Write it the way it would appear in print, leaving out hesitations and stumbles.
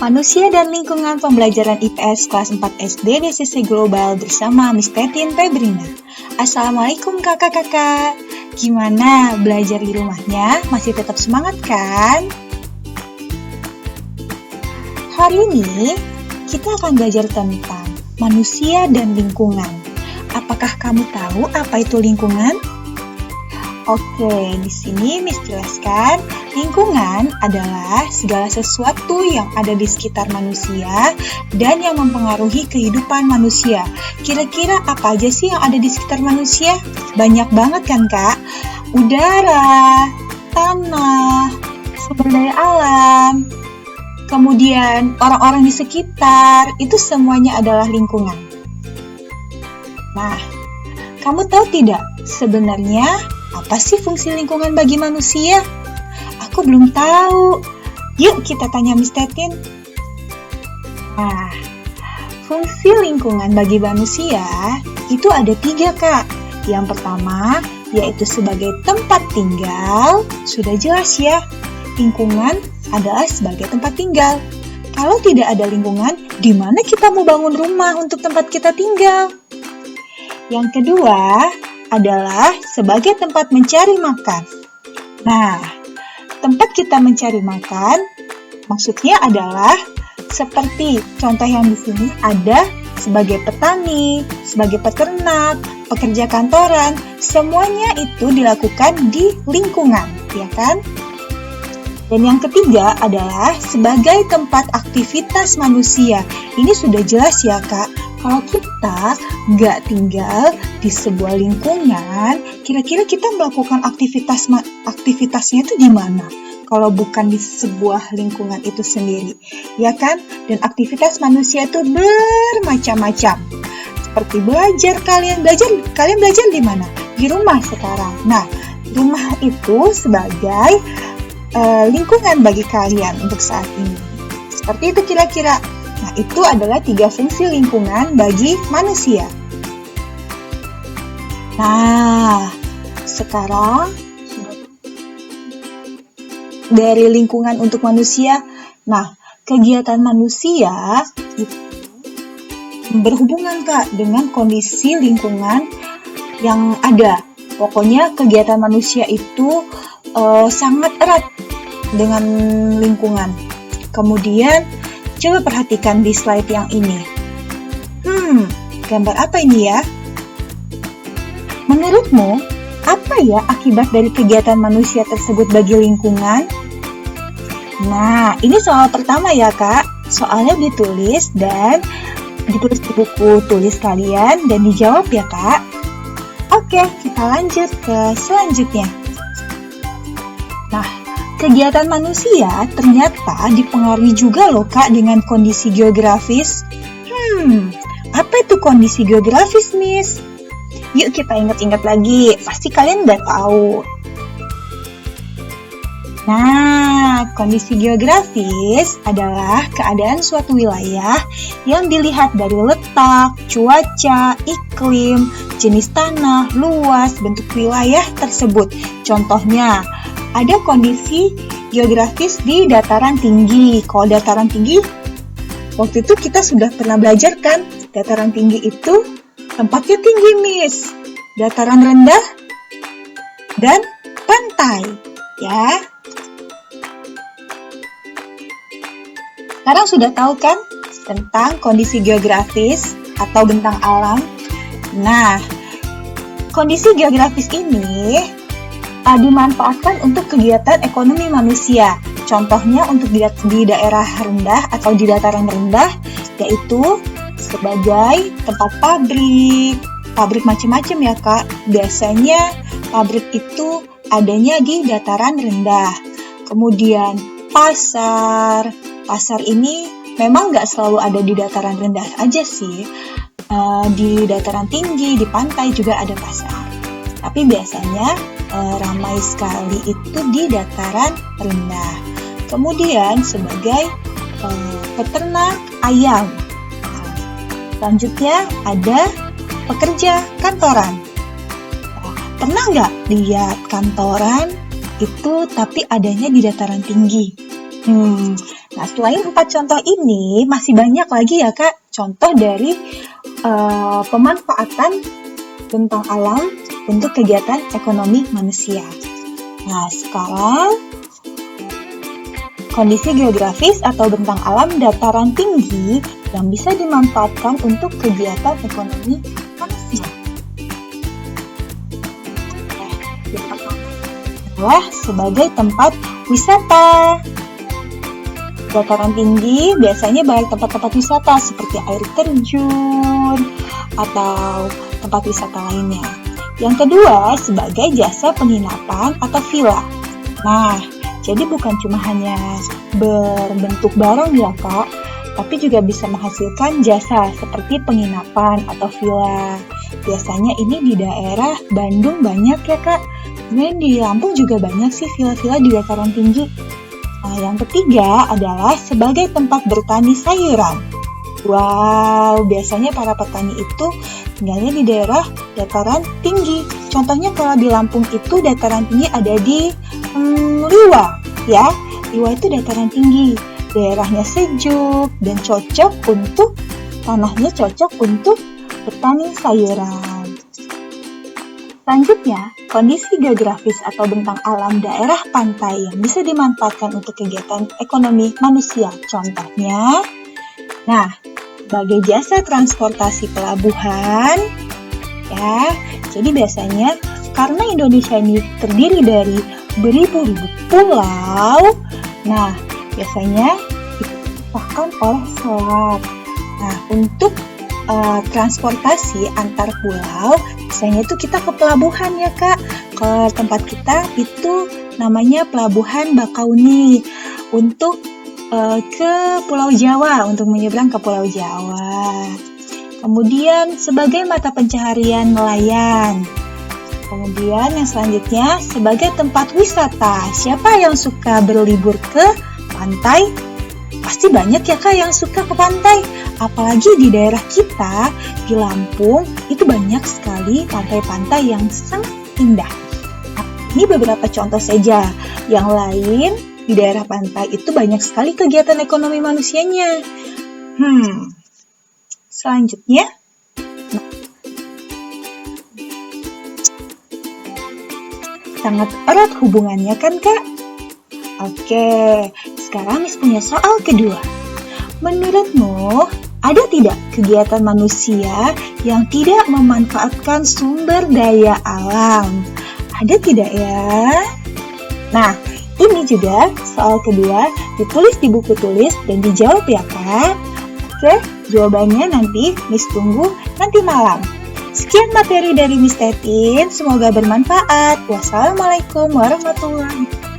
Manusia dan Lingkungan Pembelajaran IPS kelas 4 SD DCC Global bersama Miss Tetin Febrina. Assalamualaikum kakak-kakak. Gimana belajar di rumahnya? Masih tetap semangat kan? Hari ini kita akan belajar tentang manusia dan lingkungan. Apakah kamu tahu apa itu lingkungan? Oke, di sini Miss jelaskan, lingkungan adalah segala sesuatu yang ada di sekitar manusia dan yang mempengaruhi kehidupan manusia. Kira-kira apa aja sih yang ada di sekitar manusia? Banyak banget kan, Kak? Udara, tanah, sumber daya alam, kemudian orang-orang di sekitar, itu semuanya adalah lingkungan. Nah, kamu tahu tidak sebenarnya apa sih fungsi lingkungan bagi manusia? Aku belum tahu. Yuk kita tanya Miss Tetin. Nah, fungsi lingkungan bagi manusia itu ada 3, Kak. Yang pertama, yaitu sebagai tempat tinggal. Sudah jelas ya, lingkungan adalah sebagai tempat tinggal. Kalau tidak ada lingkungan, di mana kita mau bangun rumah untuk tempat kita tinggal? Yang kedua adalah sebagai tempat mencari makan. Nah, tempat kita mencari makan maksudnya adalah seperti contoh yang di sini ada sebagai petani, sebagai peternak, pekerja kantoran, semuanya itu dilakukan di lingkungan, ya kan? Dan yang ketiga adalah sebagai tempat aktivitas manusia. Ini sudah jelas ya, Kak. Kalau kita nggak tinggal di sebuah lingkungan, kira-kira kita melakukan aktivitasnya itu di mana? Kalau bukan di sebuah lingkungan itu sendiri, ya kan? Dan aktivitas manusia itu bermacam-macam. Seperti kalian belajar di mana? Di rumah sekarang. Nah, rumah itu sebagai lingkungan bagi kalian untuk saat ini. Seperti itu kira-kira. Nah, itu adalah 3 fungsi lingkungan bagi manusia. Nah, sekarang dari lingkungan untuk manusia. Nah, kegiatan manusia itu berhubungan, Kak, dengan kondisi lingkungan yang ada. Pokoknya kegiatan manusia itu sangat erat dengan lingkungan. Kemudian coba perhatikan di slide yang ini. Gambar apa ini ya? Menurutmu, apa ya akibat dari kegiatan manusia tersebut bagi lingkungan? Nah, ini soal pertama ya, Kak. Soalnya ditulis di buku tulis kalian dan dijawab ya, Kak. Oke, kita lanjut ke selanjutnya. Nah, kegiatan manusia ternyata dipengaruhi juga loh, Kak, dengan kondisi geografis. Apa itu kondisi geografis, Miss? Yuk kita ingat-ingat lagi, pasti kalian udah tahu. Nah, kondisi geografis adalah keadaan suatu wilayah yang dilihat dari letak, cuaca, iklim, jenis tanah, luas, bentuk wilayah tersebut. Contohnya, ada kondisi geografis di dataran tinggi. Kalau dataran tinggi, waktu itu kita sudah pernah belajar kan? Dataran tinggi itu tempatnya tinggi, Miss. Dataran rendah dan pantai, ya. Sekarang sudah tahu kan tentang kondisi geografis atau bentang alam? Nah, kondisi geografis ini dimanfaatkan untuk kegiatan ekonomi manusia. Contohnya untuk di daerah rendah atau di dataran rendah, yaitu sebagai tempat pabrik macam-macam ya, Kak. Biasanya pabrik itu adanya di dataran rendah. Kemudian pasar ini memang nggak selalu ada di dataran rendah aja sih. Di dataran tinggi, di pantai juga ada pasar. Tapi biasanya ramai sekali itu di dataran rendah. Kemudian sebagai peternak ayam. Selanjutnya ada pekerja kantoran. Pernah nggak lihat kantoran itu tapi adanya di dataran tinggi? Nah, selain 4 contoh ini, masih banyak lagi ya Kak, contoh dari pemanfaatan bentang alam untuk kegiatan ekonomi manusia. Nah, sekarang kondisi geografis atau bentang alam dataran tinggi yang bisa dimanfaatkan untuk kegiatan ekonomi manusia. Yang pertama adalah sebagai tempat wisata. Dataran tinggi biasanya banyak tempat-tempat wisata seperti air terjun atau tempat wisata lainnya. Yang kedua, sebagai jasa penginapan atau villa. Nah, jadi bukan cuma hanya berbentuk barang ya Kak, tapi juga bisa menghasilkan jasa seperti penginapan atau villa. Biasanya ini di daerah Bandung banyak ya Kak. Kemudian di Lampung juga banyak sih villa-villa di dataran tinggi. Nah, yang ketiga adalah sebagai tempat bertani sayuran. Wow, biasanya para petani itu tinggalnya di daerah dataran tinggi. Contohnya kalau di Lampung itu dataran tinggi ada di Liwa, ya. Liwa itu dataran tinggi. Daerahnya sejuk dan tanahnya cocok untuk bertani sayuran. Selanjutnya, kondisi geografis atau bentang alam daerah pantai yang bisa dimanfaatkan untuk kegiatan ekonomi manusia. Contohnya, sebagai jasa transportasi pelabuhan, ya. Jadi biasanya karena Indonesia ini terdiri dari beribu-ribu pulau, biasanya dipisahkan oleh selat. Nah, untuk transportasi antar pulau, biasanya itu kita ke pelabuhan ya Kak. Ke tempat kita itu namanya Pelabuhan Bakauni untuk ke Pulau Jawa, untuk menyeberang ke Pulau Jawa. Kemudian sebagai mata pencaharian nelayan. Kemudian yang selanjutnya sebagai tempat wisata. Siapa yang suka berlibur ke pantai? Pasti banyak ya Kak yang suka ke pantai. Apalagi di daerah kita, di Lampung, itu banyak sekali pantai-pantai yang sangat indah. Nah, ini beberapa contoh saja. Yang lain, di daerah pantai itu banyak sekali kegiatan ekonomi manusianya. Selanjutnya, sangat erat hubungannya kan Kak? Oke, sekarang Miss punya soal kedua. Menurutmu, ada tidak kegiatan manusia yang tidak memanfaatkan sumber daya alam? Ada tidak ya? Nah, ini juga soal kedua ditulis di buku tulis dan dijawab ya Kak. Oke, jawabannya nanti Miss tunggu nanti malam. Sekian materi dari Miss Tetin, semoga bermanfaat. Wassalamualaikum warahmatullahi wabarakatuh.